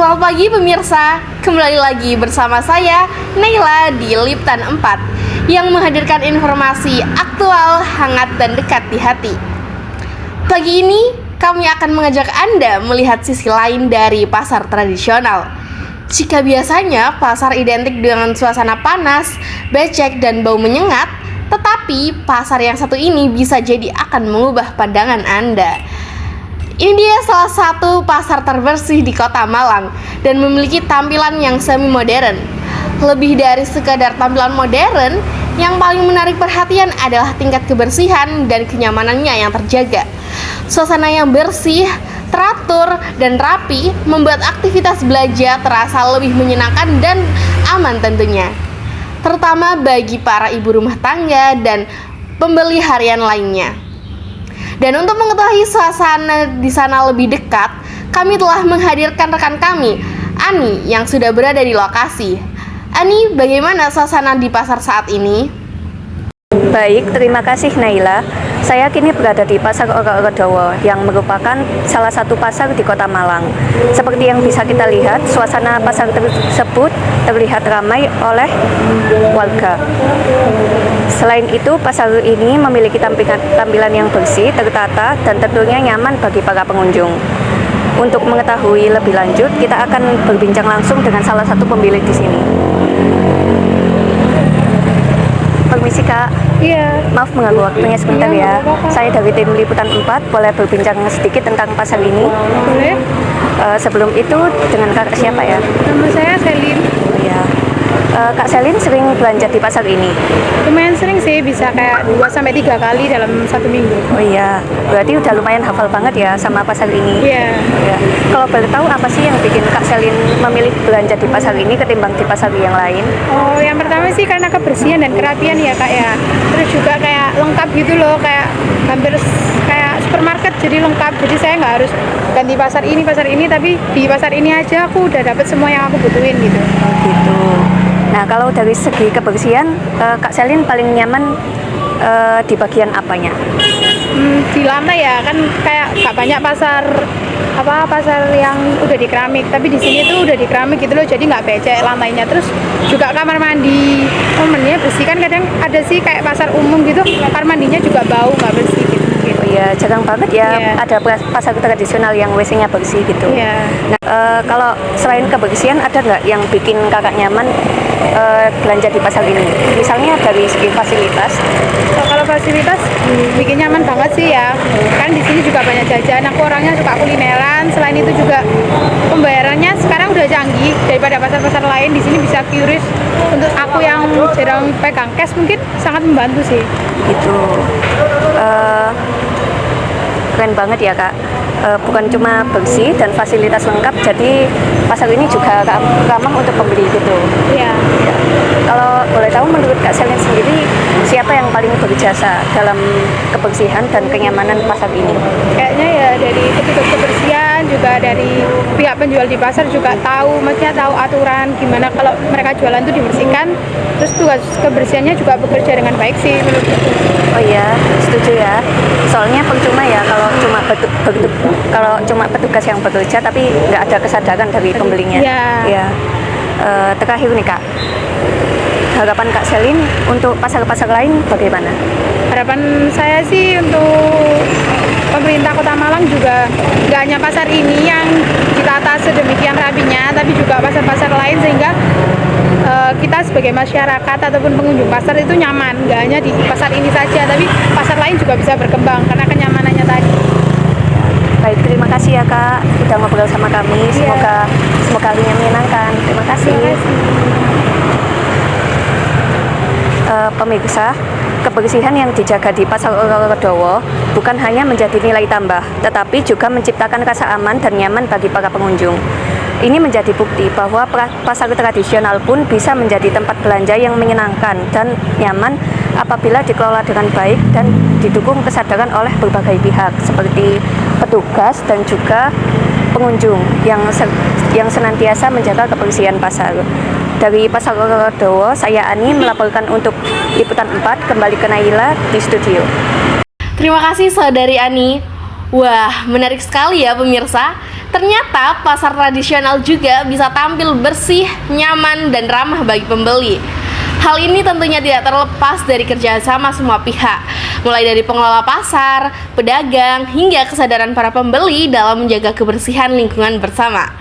Selamat pagi pemirsa, kembali lagi bersama saya Naila di Liptan 4 yang menghadirkan informasi aktual, hangat, dan dekat di hati. Pagi ini kami akan mengajak Anda melihat sisi lain dari pasar tradisional. Jika biasanya pasar identik dengan suasana panas, becek, dan bau menyengat, tetapi pasar yang satu ini bisa jadi akan mengubah pandangan Anda. Ini dia salah satu pasar terbersih di kota Malang dan memiliki tampilan yang semi modern. Lebih dari sekadar tampilan modern, yang paling menarik perhatian adalah tingkat kebersihan dan kenyamanannya yang terjaga. Suasana yang bersih, teratur, dan rapi membuat aktivitas belajar terasa lebih menyenangkan dan aman tentunya. Terutama bagi para ibu rumah tangga dan pembeli harian lainnya. Dan untuk mengetahui suasana di sana lebih dekat, kami telah menghadirkan rekan kami, Ani, yang sudah berada di lokasi. Ani, bagaimana suasana di pasar saat ini? Baik, terima kasih Naila. Saya kini berada di Pasar Oro-Oro yang merupakan salah satu pasar di Kota Malang. Seperti yang bisa kita lihat, suasana pasar tersebut terlihat ramai oleh warga. Selain itu, pasar ini memiliki tampilan yang bersih, tertata, dan tentunya nyaman bagi para pengunjung. Untuk mengetahui lebih lanjut, kita akan berbincang langsung dengan salah satu pemilik di sini. Permisi Kak. Iya. Maaf mengganggu waktunya sebentar ya. Apa-apa. Saya dari tim Liputan 4, boleh berbincang sedikit tentang pasar ini? Boleh. Sebelum itu dengan Kak siapa ya? Nama saya Selin. Oh ya. Kak Selin sering belanja di pasar ini? Lumayan sering sih, bisa kayak 2-3 kali dalam satu minggu. Oh iya, berarti udah lumayan hafal banget ya sama pasar ini. Iya. Ya. Kalau boleh tahu apa sih yang bikin Kak Selin memilih belanja di pasar ini ketimbang di pasar yang lain? Oh, yang pertama sih karena kebersihan dan kerapian ya Kak ya. Terus juga kayak lengkap gitu loh, kayak hampir kayak supermarket jadi lengkap. Jadi saya nggak harus ganti pasar ini, tapi di pasar ini aja aku udah dapat semua yang aku butuhin gitu. Oh gitu. Nah, kalau dari segi kebersihan, Kak Selin paling nyaman di bagian apanya? Di lantai ya, kan kayak gak banyak pasar yang udah di keramik, tapi di sini tuh udah di keramik gitu loh, jadi nggak becek lantainya. Terus juga kamar mandi, momennya bersih, kan kadang ada sih kayak pasar umum gitu, kamar mandinya juga bau nggak bersih gitu. Oh iya, jarang banget ya ada pasar tradisional yang WC-nya bersih gitu. Iya. Nah, kalau selain kebersihan ada nggak yang bikin kakak nyaman belanja di pasar ini? Misalnya dari segi fasilitas. Kalau fasilitas bikin nyaman banget sih ya. Kan di sini juga banyak jajan. Aku orangnya suka kulineran. Selain itu juga pembayarannya sekarang udah canggih daripada pasar-pasar lain. Di sini bisa QRIS. Untuk aku yang jarang pegang cash mungkin sangat membantu sih. Gitu. Keren banget ya Kak. Bukan cuma bersih dan fasilitas lengkap, jadi pasar ini juga ramah untuk pembeli gitu. Iya. Ya. Kalau boleh tahu menurut Kak Selin sendiri, siapa yang paling berjasa dalam kebersihan dan kenyamanan pasar ini? Kayaknya ya dari petugas kebersihan, juga dari pihak penjual di pasar juga maksudnya tahu aturan gimana kalau mereka jualan itu dibersihkan. Terus tugas kebersihannya juga bekerja dengan baik sih menurutku. Oh iya, setuju ya. Soalnya percuma ya kalau cuma petugas yang bekerja tapi nggak ada kesadaran dari pembelinya. Iya. Ya. Terakhir nih Kak, harapan Kak Selin untuk pasar-pasar lain bagaimana? Harapan saya sih untuk pemerintah Kota Malang juga nggak hanya pasar ini yang ditata sedemikian rapinya, tapi juga pasar-pasar lain sehingga kita sebagai masyarakat ataupun pengunjung pasar itu nyaman. Nggak hanya di pasar ini saja, tapi pasar lain juga bisa berkembang karena kenyamanannya tadi. Baik, terima kasih ya Kak udah ngobrol sama kami. Semoga harinya menyenangkan. Terima kasih. Pemirsa, kebersihan yang dijaga di Pasar Oro-Oro bukan hanya menjadi nilai tambah, tetapi juga menciptakan rasa aman dan nyaman bagi para pengunjung. Ini menjadi bukti bahwa pasar tradisional pun bisa menjadi tempat belanja yang menyenangkan dan nyaman apabila dikelola dengan baik dan didukung kesadaran oleh berbagai pihak seperti petugas dan juga pengunjung yang senantiasa menjaga kebersihan pasar. Dari Pasar Oro-Oro, saya Ani melaporkan untuk Liputan 4, kembali ke Naila di studio. Terima kasih saudari Ani. Wah, menarik sekali ya pemirsa. Ternyata pasar tradisional juga bisa tampil bersih, nyaman, dan ramah bagi pembeli. Hal ini tentunya tidak terlepas dari kerjasama semua pihak, mulai dari pengelola pasar, pedagang, hingga kesadaran para pembeli dalam menjaga kebersihan lingkungan bersama.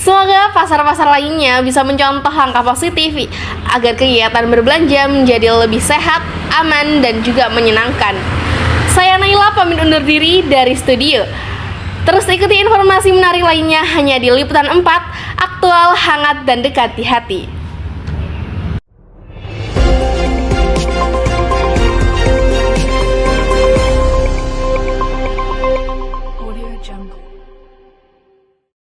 Semoga pasar-pasar lainnya bisa mencontoh langkah positif agar kegiatan berbelanja menjadi lebih sehat, aman, dan juga menyenangkan. Saya Naila pamit undur diri dari studio. Terus ikuti informasi menarik lainnya hanya di Liputan 4, aktual, hangat, dan dekat di hati.